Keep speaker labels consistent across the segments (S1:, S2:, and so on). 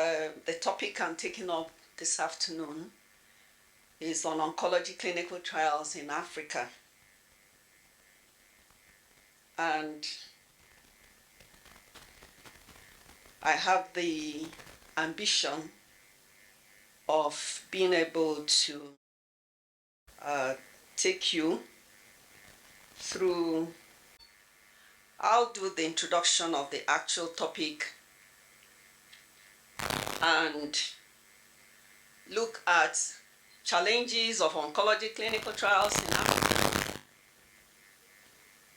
S1: The topic I'm taking up this afternoon is on oncology clinical trials in Africa. And I have the ambition of being able to take you through. I'll do the introduction of the actual topic and look at challenges of oncology clinical trials in Africa,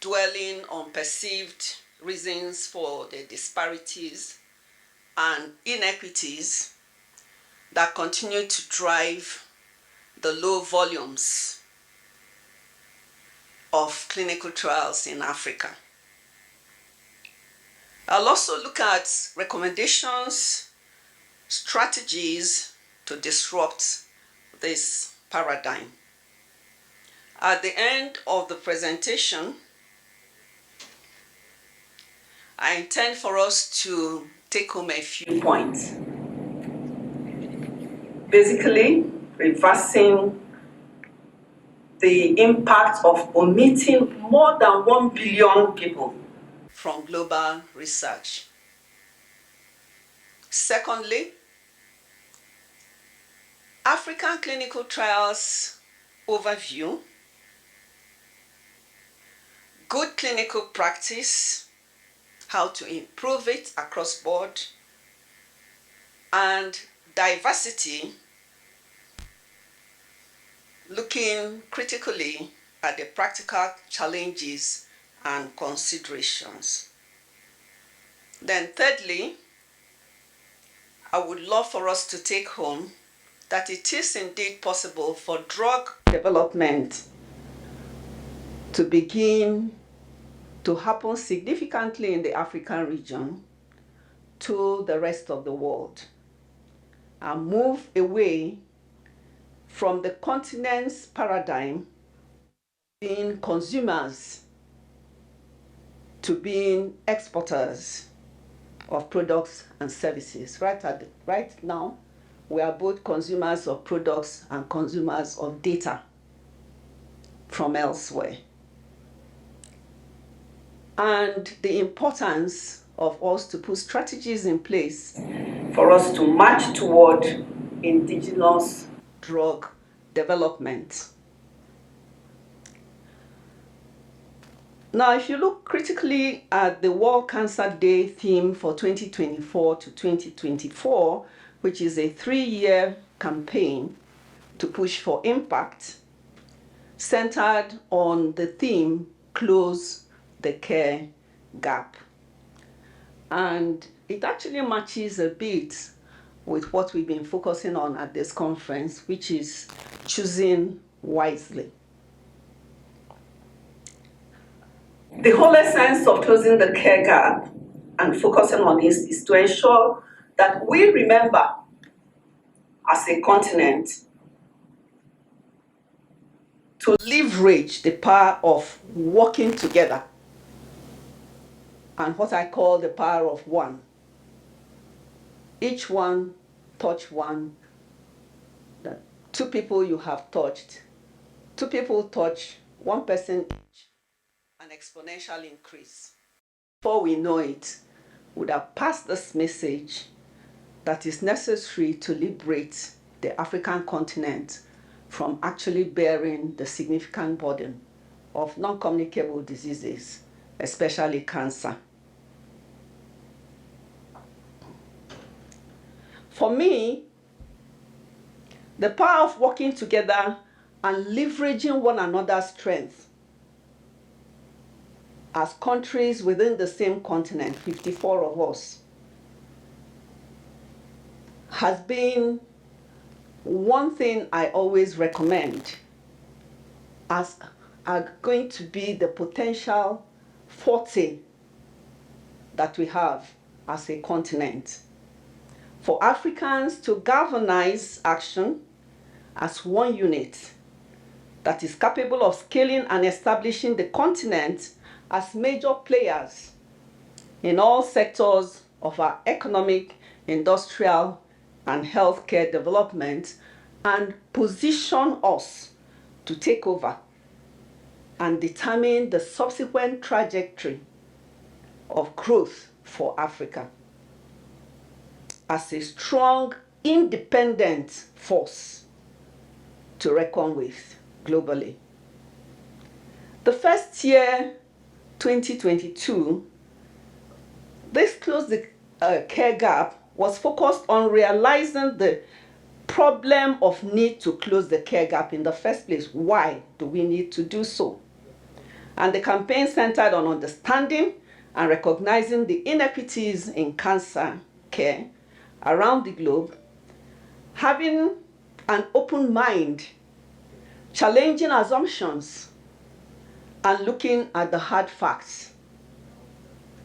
S1: dwelling on perceived reasons for the disparities and inequities that continue to drive the low volumes of clinical trials in Africa. I'll also look at recommendations, strategies to disrupt this paradigm. At the end of the presentation, I intend for us to take home a few points. Basically, reversing the impact of omitting more than 1 billion people from global research. Secondly, African clinical trials overview, good clinical practice, how to improve it across board, and diversity, looking critically at the practical challenges and considerations. Then thirdly, I would love for us to take home that it is indeed possible for drug development to begin to happen significantly in the African region to the rest of the world and move away from the continent's paradigm being consumers to being exporters of products and services. Right now, we are both consumers of products and consumers of data from elsewhere. And the importance of us to put strategies in place for us to march toward indigenous drug development. Now, if you look critically at the World Cancer Day theme for 2024 to 2024, which is a 3-year campaign to push for impact, centered on the theme, Close the Care Gap. And it actually matches a bit with what we've been focusing on at this conference, which is choosing wisely. The whole essence of closing the care gap and focusing on this is to ensure that we remember as a continent to leverage the power of working together and what I call the power of one. Each one touch one. The 2 people you have touched, 2 people touch 1 person each, an exponential increase. Before we know it, we would have passed this message that is necessary to liberate the African continent from actually bearing the significant burden of non-communicable diseases, especially cancer. For me, the power of working together and leveraging one another's strength as countries within the same continent, 54 of us, has been one thing I always recommend as are going to be the potential forte that we have as a continent. For Africans to galvanize action as one unit that is capable of scaling and establishing the continent as major players in all sectors of our economic, industrial and healthcare development and position us to take over and determine the subsequent trajectory of growth for Africa as a strong, independent force to reckon with globally. The first year, 2022, this Close the Care Gap was focused on realizing the problem of need to close the care gap in the first place. Why do we need to do so? And the campaign centered on understanding and recognizing the inequities in cancer care around the globe, having an open mind, challenging assumptions, and looking at the hard facts,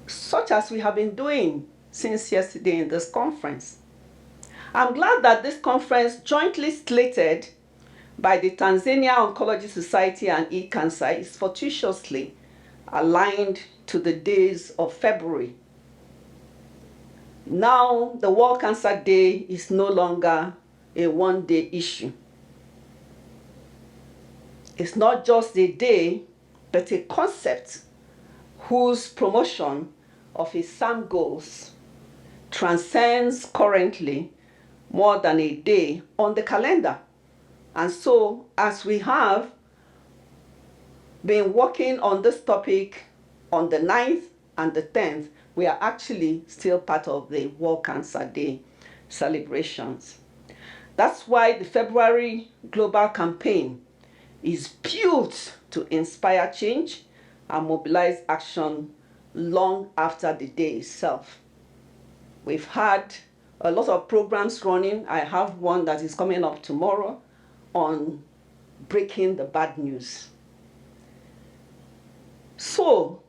S1: such as we have been doing since yesterday in this conference. I'm glad that this conference, jointly slated by the Tanzania Oncology Society and E-Cancer, is fortuitously aligned to the days of February. Now, the World Cancer Day is no longer a one-day issue. It's not just a day, but a concept whose promotion of its SAM goals transcends currently more than a day on the calendar. And so, as we have been working on this topic on the 9th and the 10th, we are actually still part of the World Cancer Day celebrations. That's why the February Global Campaign is built to inspire change and mobilize action long after the day itself. We've had a lot of programs running. I have one that is coming up tomorrow on breaking the bad news. So,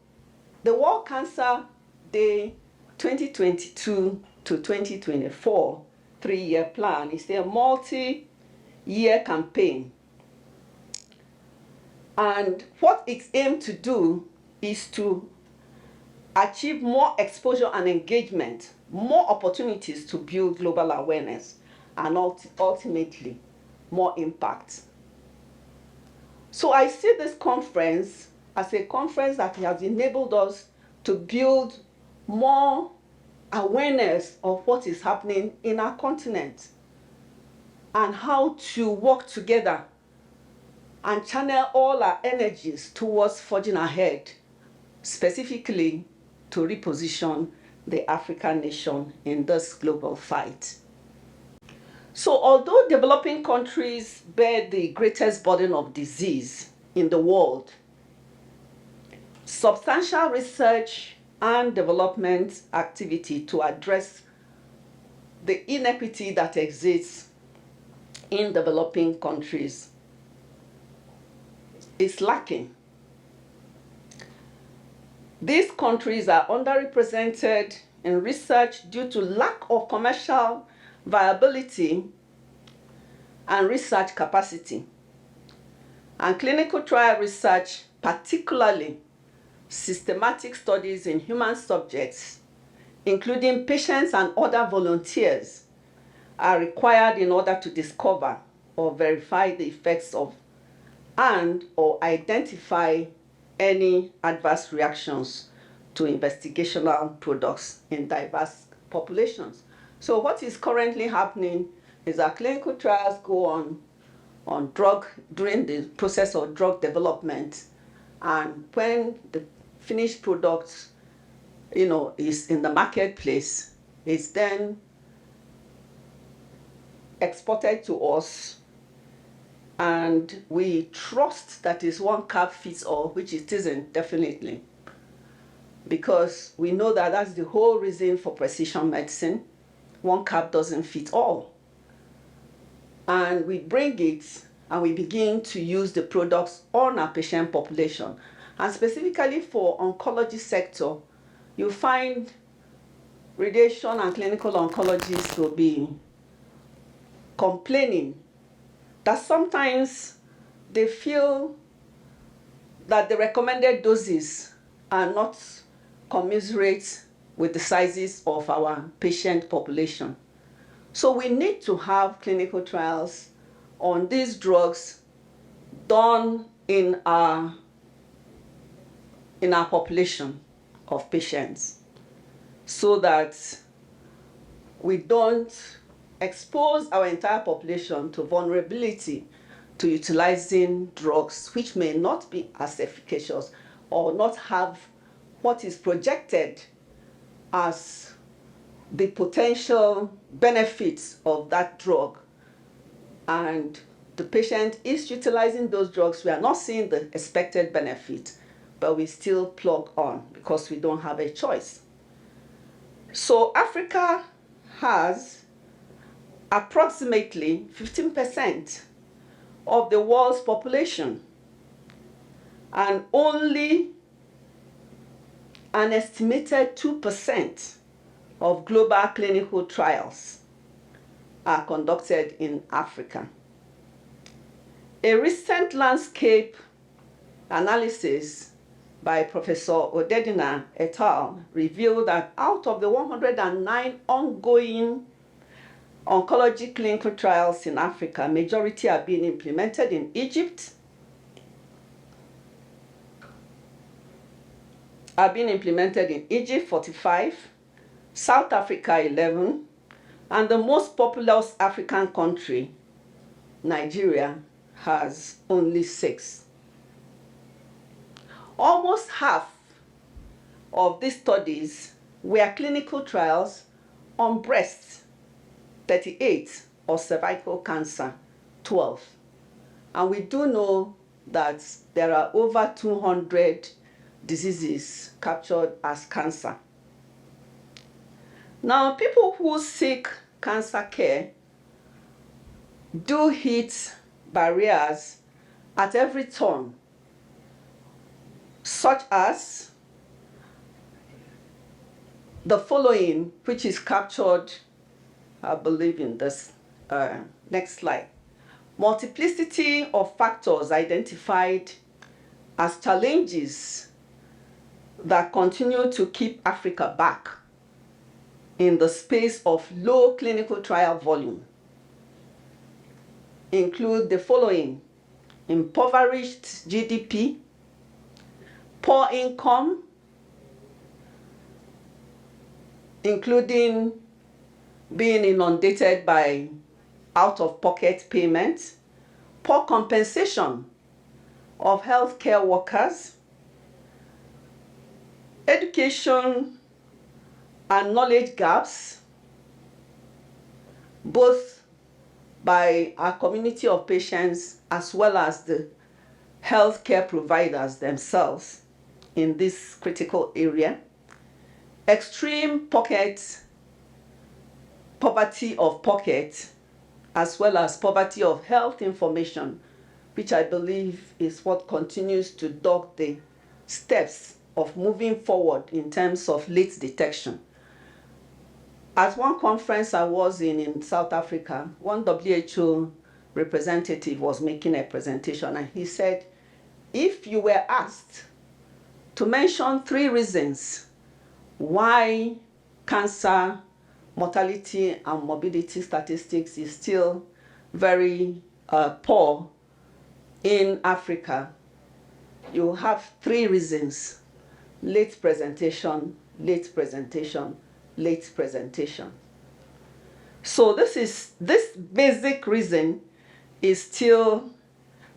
S1: the World Cancer Day 2022 to 2024 three-year plan is a multi-year campaign. And what it's aimed to do is to achieve more exposure and engagement, more opportunities to build global awareness, and ultimately more impact. So I see this conference as a conference that has enabled us to build more awareness of what is happening in our continent and how to work together and channel all our energies towards forging ahead, specifically to reposition the African nation in this global fight. So although developing countries bear the greatest burden of disease in the world, substantial research and development activity to address the inequity that exists in developing countries is lacking. These countries are underrepresented in research due to lack of commercial viability and research capacity. And clinical trial research, particularly systematic studies in human subjects, including patients and other volunteers, are required in order to discover or verify the effects of and/or identify any adverse reactions to investigational products in diverse populations. So what is currently happening is that clinical trials go on drug during the process of drug development, and when the finished product is in the marketplace, it's then exported to us, and we trust that is one cap fits all, which it isn't, definitely, because we know that that's the whole reason for precision medicine. One cap doesn't fit all. And we bring it and we begin to use the products on our patient population. And specifically for oncology sector, you find radiation and clinical oncologists will be complaining that sometimes they feel that the recommended doses are not commensurate with the sizes of our patient population. So we need to have clinical trials on these drugs done in our population of patients, so that we don't expose our entire population to vulnerability to utilizing drugs which may not be as efficacious or not have what is projected as the potential benefits of that drug. And the patient is utilizing those drugs, we are not seeing the expected benefit, but we still plug on because we don't have a choice. So Africa has approximately 15% of the world's population, and only an estimated 2% of global clinical trials are conducted in Africa. A recent landscape analysis by Professor Odedina et al. Revealed that out of the 109 ongoing oncology clinical trials in Africa, majority are being implemented in Egypt, 45, South Africa 11, and the most populous African country, Nigeria, has only 6. Almost half of these studies were clinical trials on breast, 38, or cervical cancer, 12. And we do know that there are over 200 diseases captured as cancer. Now, people who seek cancer care do hit barriers at every turn, such as the following, which is captured, I believe, in this next slide. Multiplicity of factors identified as challenges that continue to keep Africa back in the space of low clinical trial volume include the following: impoverished GDP, poor income, including being inundated by out-of-pocket payments, poor compensation of healthcare workers, education and knowledge gaps, both by our community of patients as well as the healthcare providers themselves in this critical area, extreme poverty of pocket, as well as poverty of health information, which I believe is what continues to dog the steps of moving forward in terms of late detection. At one conference I was in South Africa, one WHO representative was making a presentation, and he said, if you were asked to mention 3 reasons why cancer mortality and morbidity statistics is still very poor in Africa, you have 3 reasons: late presentation, late presentation, late presentation. So this basic reason is still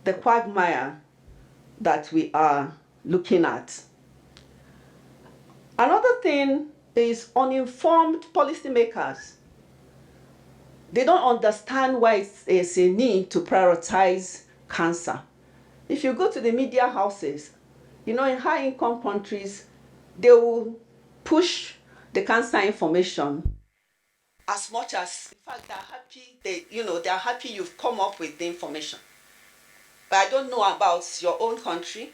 S1: the quagmire that we are looking at. Another thing is uninformed policymakers. They don't understand why it's a need to prioritize cancer. If you go to the media houses, in high-income countries, they will push the cancer information as much as, in fact, they're happy you've come up with the information. But I don't know about your own country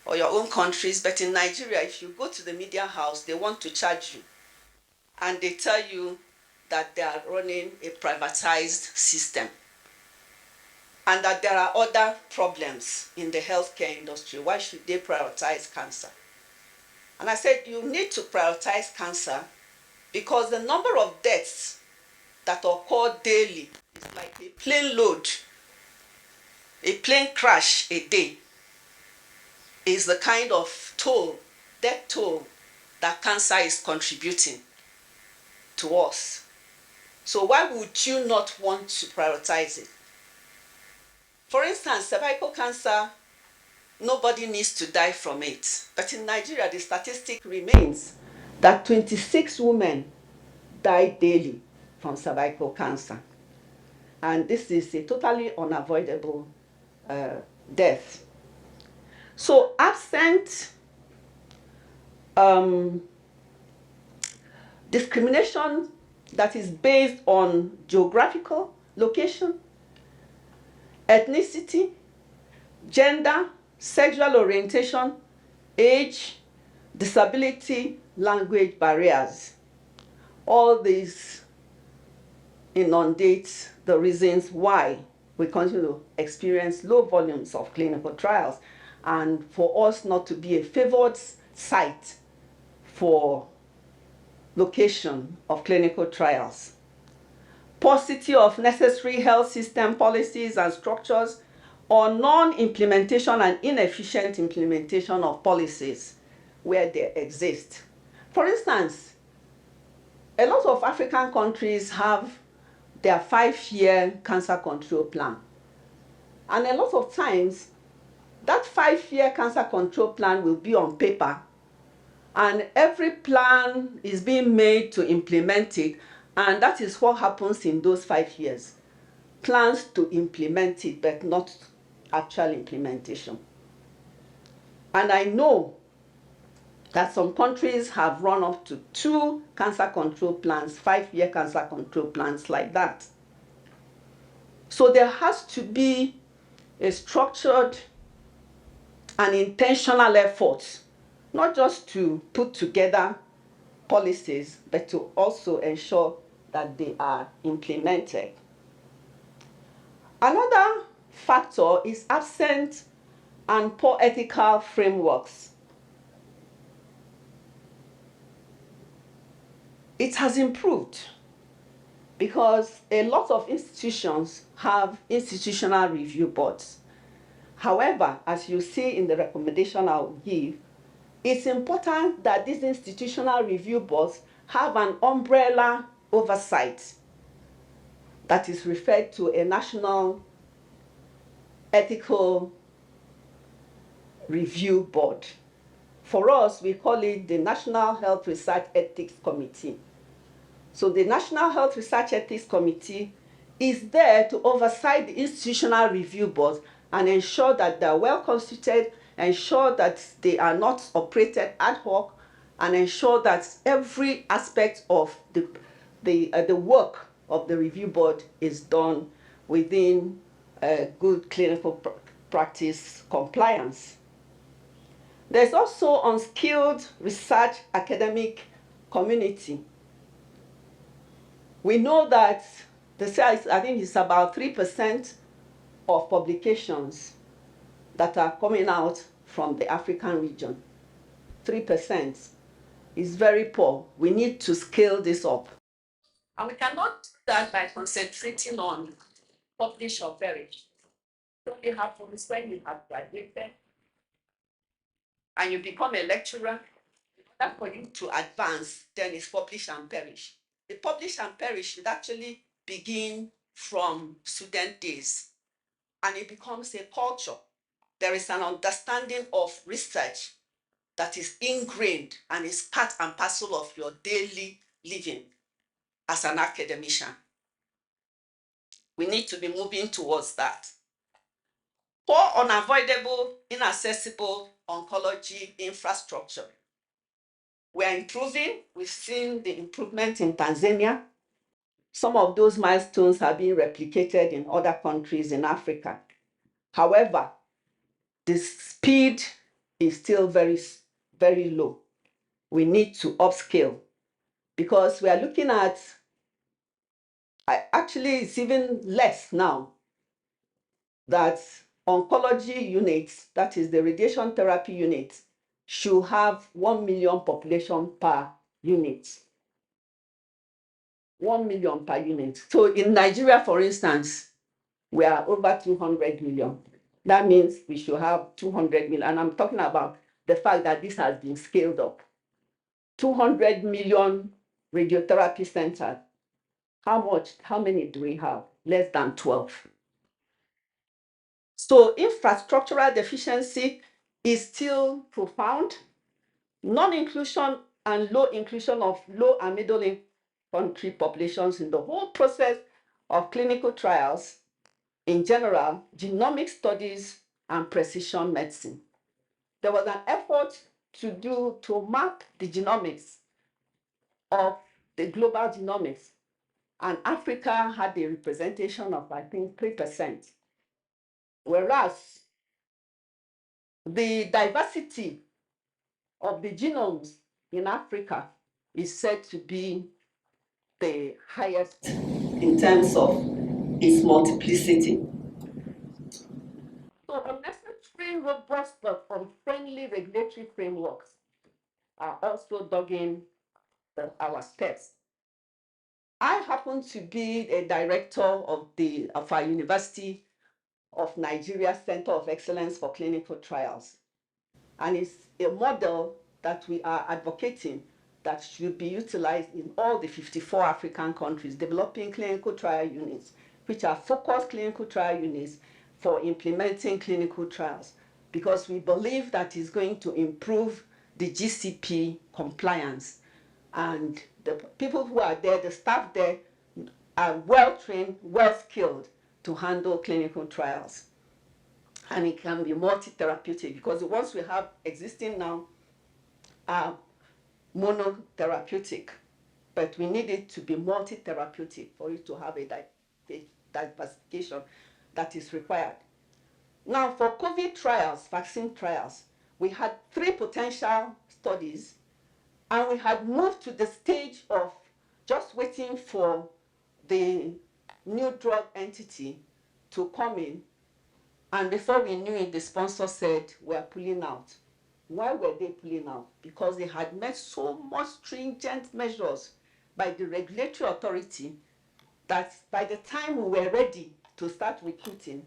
S1: or your own countries, but in Nigeria, if you go to the media house, they want to charge you. And they tell you that they are running a privatized system and that there are other problems in the healthcare industry. Why should they prioritize cancer? And I said, you need to prioritize cancer because the number of deaths that occur daily is like a plane load, a plane crash a day is the kind of toll, death toll, that cancer is contributing to us. So why would you not want to prioritize it? For instance, cervical cancer, nobody needs to die from it. But in Nigeria, the statistic remains that 26 women die daily from cervical cancer. And this is a totally unavoidable death. So absent discrimination that is based on geographical location, ethnicity, gender, sexual orientation, age, disability, language barriers. All these inundate the reasons why we continue to experience low volumes of clinical trials, and for us not to be a favored site for location of clinical trials. Paucity of necessary health system policies and structures, or non-implementation and inefficient implementation of policies where they exist. For instance, a lot of African countries have their 5-year cancer control plan. And a lot of times, that 5-year cancer control plan will be on paper, and every plan is being made to implement it, and that is what happens in those 5 years. Plans to implement it, but not actual implementation. And I know that some countries have run up to 2 cancer control plans, 5-year cancer control plans like that. So there has to be a structured and intentional effort, not just to put together policies, but to also ensure that they are implemented. Another factor is absent and poor ethical frameworks. It has improved because a lot of institutions have institutional review boards. However, as you see in the recommendation I will give, it's important that these institutional review boards have an umbrella oversight that is referred to a national ethical review board. For us, we call it the National Health Research Ethics Committee. So the National Health Research Ethics Committee is there to oversight the institutional review boards and ensure that they are well constituted, ensure that they are not operated ad hoc, and ensure that every aspect of the work of the review board is done within good clinical practice compliance. There's also unskilled research academic community. We know that the size, I think it's about 3% of publications that are coming out from the African region. 3% is very poor. We need to scale this up. And we cannot do that by concentrating on publish or perish. It only happens when you have graduated and you become a lecturer. That for you to advance, then it's publish and perish. The publish and perish should actually begin from student days, and it becomes a culture. There is an understanding of research that is ingrained and is part and parcel of your daily living as an academician. We need to be moving towards that. Poor, unavoidable, inaccessible oncology infrastructure. We are improving. We've seen the improvement in Tanzania. Some of those milestones have been replicated in other countries in Africa. However, the speed is still very, very low. We need to upscale because we are looking at, actually it's even less now, that oncology units, that is the radiation therapy units, should have 1 million population per unit. 1 million per unit. So in Nigeria, for instance, we are over 200 million. That means we should have 200 million. And I'm talking about the fact that this has been scaled up. 200 million radiotherapy centers. How many do we have? Less than 12. So infrastructural deficiency is still profound. Non-inclusion and low inclusion of low and middle income country populations in the whole process of clinical trials in general, genomic studies, and precision medicine. There was an effort to map the genomics of the global genomics, and Africa had a representation of, I think, 3%. Whereas the diversity of the genomes in Africa is said to be the highest in terms of its multiplicity. So unnecessary, robust, but unfriendly regulatory frameworks are also dogging our steps. I happen to be a director of our University of Nigeria Center of Excellence for Clinical Trials. And it's a model that we are advocating that should be utilized in all the 54 African countries, developing clinical trial units, which are focused clinical trial units for implementing clinical trials, because we believe that is going to improve the GCP compliance. And the people who are there, the staff there, are well-trained, well-skilled to handle clinical trials. And it can be multi-therapeutic, because the ones we have existing now are monotherapeutic, but we need it to be multi-therapeutic for it to have a diversification that is required. Now, for COVID trials, vaccine trials, we had 3 potential studies, and we had moved to the stage of just waiting for the new drug entity to come in. And before we knew it, the sponsor said, we're pulling out. Why were they pulling out? Because they had met so much stringent measures by the regulatory authority that by the time we were ready to start recruiting,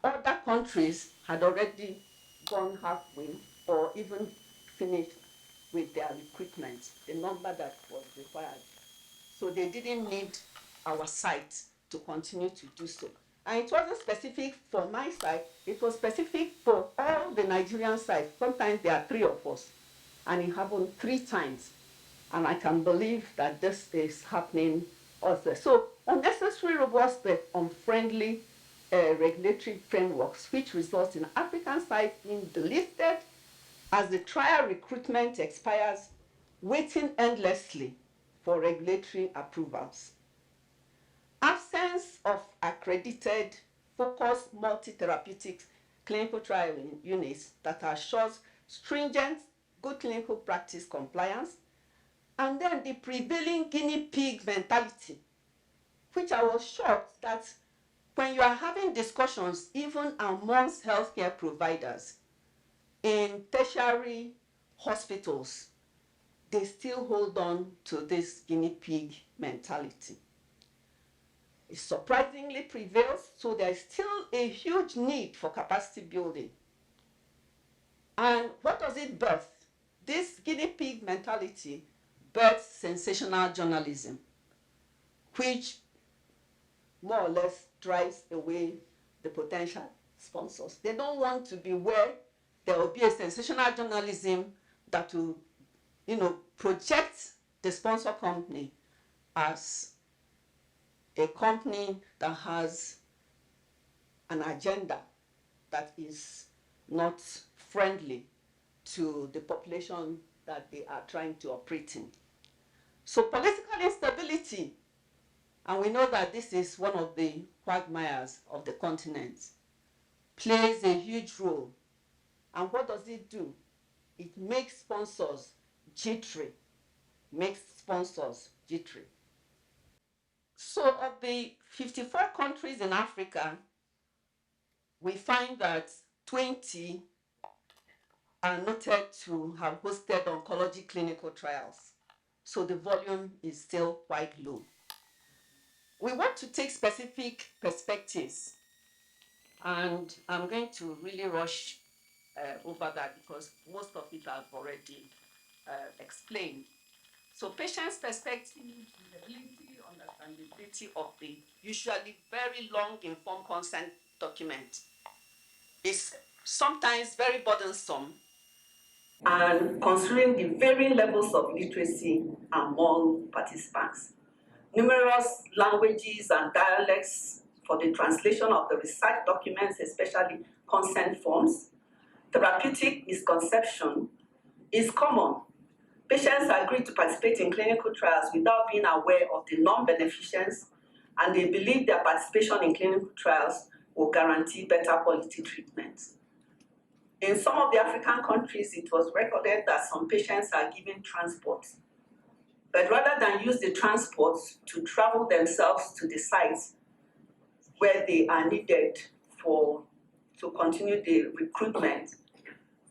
S1: other countries had already gone halfway or even finished with their recruitment, the number that was required. So they didn't need our site to continue to do so. And it wasn't specific for my site, it was specific for all the Nigerian sites. Sometimes there are 3 of us, and it happened 3 times. And I can believe that this is happening also. So unnecessary, robust, but unfriendly regulatory frameworks, which results in African sites being delisted as the trial recruitment expires, waiting endlessly for regulatory approvals. Absence of accredited, focused, multi-therapeutic clinical trial units that assures stringent, good clinical practice compliance, and then the prevailing guinea pig mentality, which I was shocked that when you are having discussions, even amongst healthcare providers in tertiary hospitals, they still hold on to this guinea pig mentality. It surprisingly prevails, so there is still a huge need for capacity building. And what does it birth? This guinea pig mentality births sensational journalism, which more or less drives away the potential sponsors. They don't want to be where there will be a sensational journalism that will, project the sponsor company as a company that has an agenda that is not friendly to the population that they are trying to operate in. So political instability, and we know that this is one of the quagmires of the continent, plays a huge role. And what does it do? It makes sponsors jittery, So of the 54 countries in Africa, we find that 20 are noted to have hosted oncology clinical trials. So the volume is still quite low. We want to take specific perspectives, and I'm going to really rush over that because most of it I've already explained. So patient's perspective, readability, understandability of the usually very long informed consent document is sometimes very burdensome, and considering the varying levels of literacy among participants. Numerous languages and dialects for the translation of the research documents, especially consent forms. Therapeutic misconception is common. Patients agree to participate in clinical trials without being aware of the non-beneficiaries, and they believe their participation in clinical trials will guarantee better quality treatment. In some of the African countries, it was recorded that some patients are given transport. But rather than use the transport to travel themselves to the sites where they are needed to continue the recruitment,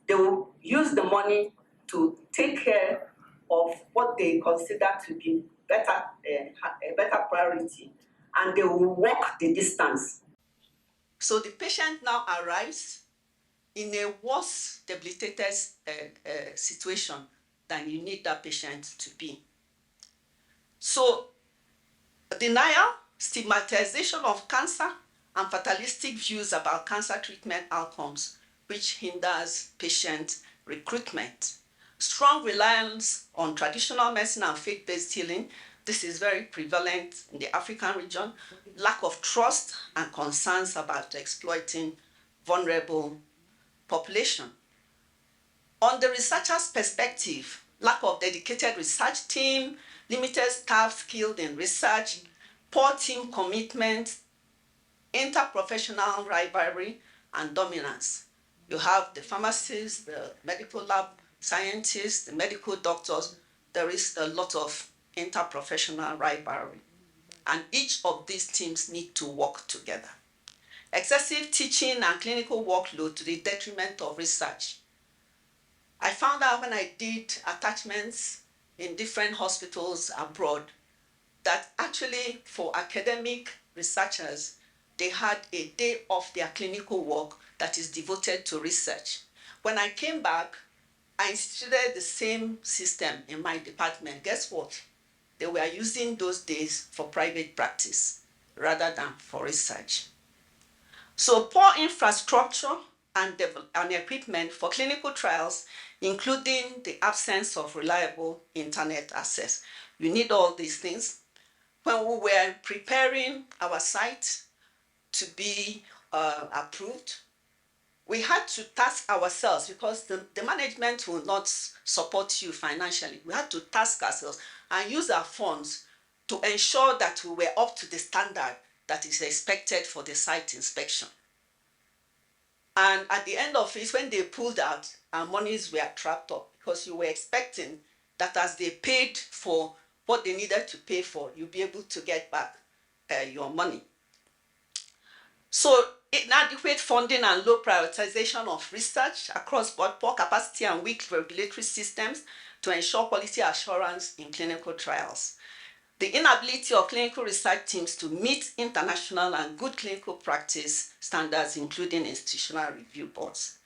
S1: they will use the money to take care of what they consider to be a better priority, and they will walk the distance. So the patient now arrives in a worse debilitated situation than you need that patient to be. So denial, stigmatization of cancer, and fatalistic views about cancer treatment outcomes, which hinders patient recruitment. Strong reliance on traditional medicine and faith-based healing. This is very prevalent in the African region. Lack of trust and concerns about exploiting vulnerable population. On the researcher's perspective, lack of dedicated research team, limited staff skilled in research, poor team commitment, interprofessional rivalry, and dominance. You have the pharmacists, the medical lab scientists, the medical doctors. There is a lot of interprofessional rivalry. And each of these teams need to work together. Excessive teaching and clinical workload to the detriment of research. I found out when I did attachments in different hospitals abroad that actually for academic researchers, they had a day off their clinical work that is devoted to research. When I came back, I instituted the same system in my department. Guess what? They were using those days for private practice rather than for research. So poor infrastructure and equipment for clinical trials, including the absence of reliable internet access. You need all these things. When we were preparing our site to be approved, we had to task ourselves because the management will not support you financially. We had to task ourselves and use our funds to ensure that we were up to the standard that is expected for the site inspection. And at the end of it, when they pulled out, our monies were trapped up because you were expecting that as they paid for what they needed to pay for, you'll be able to get back your money. So inadequate funding and low prioritization of research across board, poor capacity and weak regulatory systems to ensure quality assurance in clinical trials. The inability of clinical research teams to meet international and good clinical practice standards, including institutional review boards.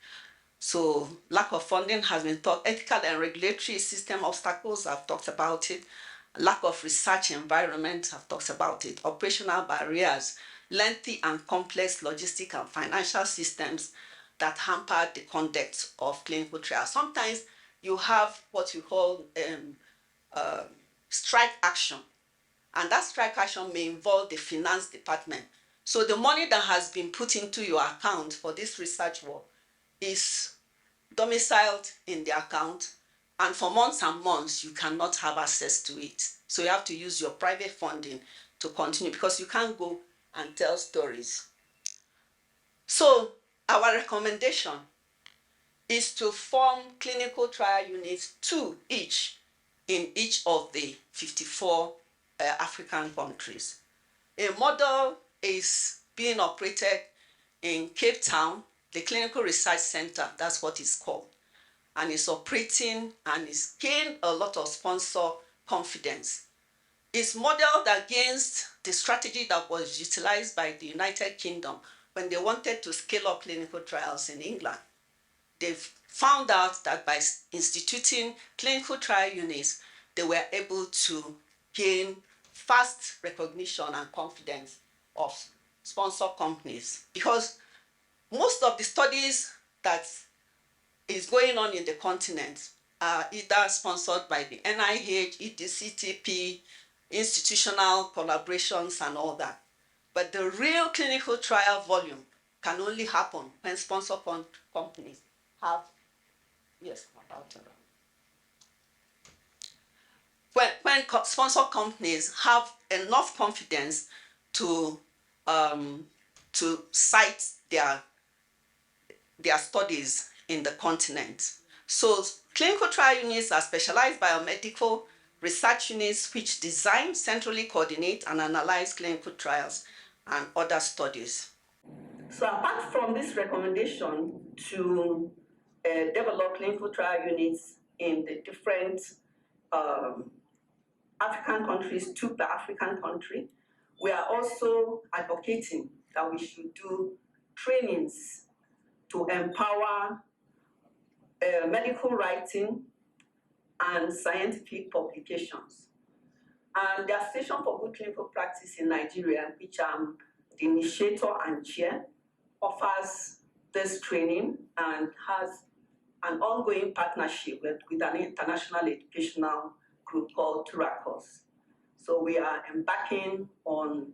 S1: So lack of funding has been talked, ethical and regulatory system obstacles, I've talked about it. Lack of research environment, I've talked about it. Operational barriers, lengthy and complex logistic and financial systems that hamper the conduct of clinical trials. Sometimes you have what you call strike action, and that strike action may involve the finance department. So the money that has been put into your account for this research work is domiciled in the account, and for months and months you cannot have access to it. So you have to use your private funding to continue because you can't go and tell stories. So our recommendation is to form clinical trial units, 2 each, in each of the 54 African countries. A model is being operated in Cape Town, the Clinical Research Center, that's what it's called. and is operating and is gained a lot of sponsor confidence. It's modeled against the strategy that was utilized by the United Kingdom when they wanted to scale up clinical trials in England. They've found out that by instituting clinical trial units, they were able to gain fast recognition and confidence of sponsor companies, because most of the studies that is going on in the continent are either sponsored by the NIH, EDCTP, institutional collaborations and all that. But the real clinical trial volume can only happen when sponsor companies have, yes, about when sponsor companies have enough confidence to cite their studies in the continent. So clinical trial units are specialized biomedical research units which design, centrally coordinate, and analyze clinical trials and other studies. So apart from this recommendation to develop clinical trial units in the different African countries, 2 per African country, we are also advocating that we should do trainings to empower medical writing and scientific publications. And the Association for Good Clinical Practice in Nigeria, which I'm the initiator and chair, offers this training and has an ongoing partnership with an international educational group called Turacos. So we are embarking on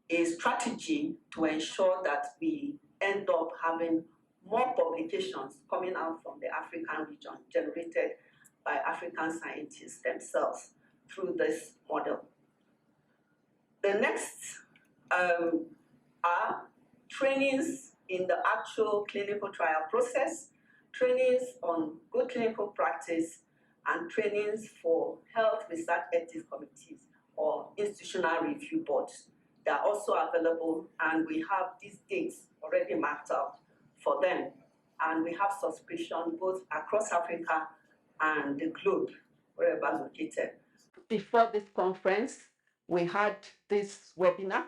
S1: a strategy to ensure that we end up having more publications coming out from the African region generated by African scientists themselves through this model. The next are trainings in the actual clinical trial process, trainings on good clinical practice, and trainings for health research ethics committees or institutional review boards. They are also available, and we have these dates already marked out for them. And we have subscription both across Africa and the globe, wherever located. Before this conference, we had this webinar,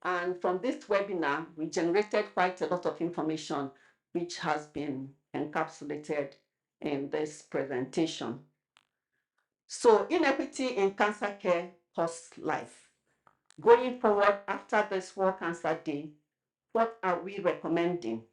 S1: and from this webinar, we generated quite a lot of information which has been encapsulated in this presentation. So inequity in cancer care costs life. Going forward after this World Cancer Day, what are we recommending?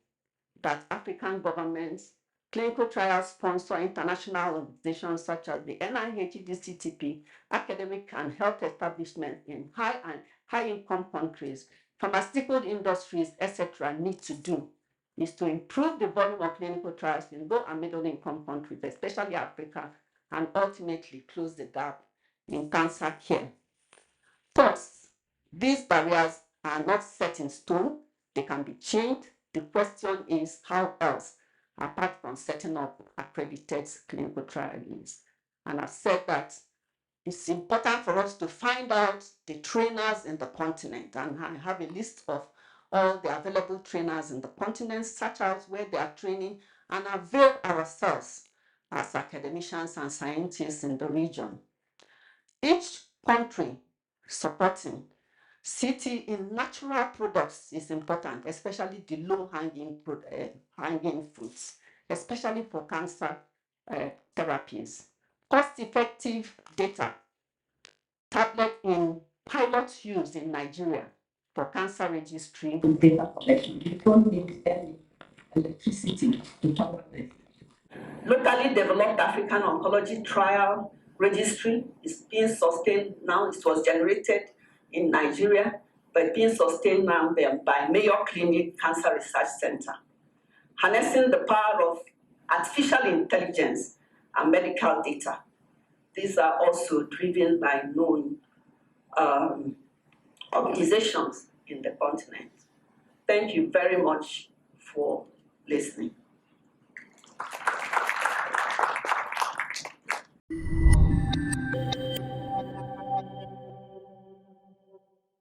S1: That African governments, clinical trial sponsor international organizations such as the NIH, DCTP, academic and health establishments in high-income countries, pharmaceutical industries, etc., need to do is to improve the volume of clinical trials in low and middle-income countries, especially Africa, and ultimately close the gap in cancer care. Thus, these barriers are not set in stone. They can be changed. The question is how else, apart from setting up accredited clinical trials. And I've said that it's important for us to find out the trainers in the continent, and I have a list of all the available trainers in the continent, search out where they are training, and avail ourselves as academicians and scientists in the region. Each country supporting CT in natural products is important, especially the low-hanging fruits, especially for cancer therapies. Cost-effective data, tablet in pilot use in Nigeria for cancer registry data collection. You don't need any electricity to power them. Locally developed African Oncology trial registry is being sustained now. It was generated in Nigeria, but being sustained now by Mayo Clinic Cancer Research Center. Harnessing the power of artificial intelligence and medical data. These are also driven by known organizations in the continent. Thank you very much for listening.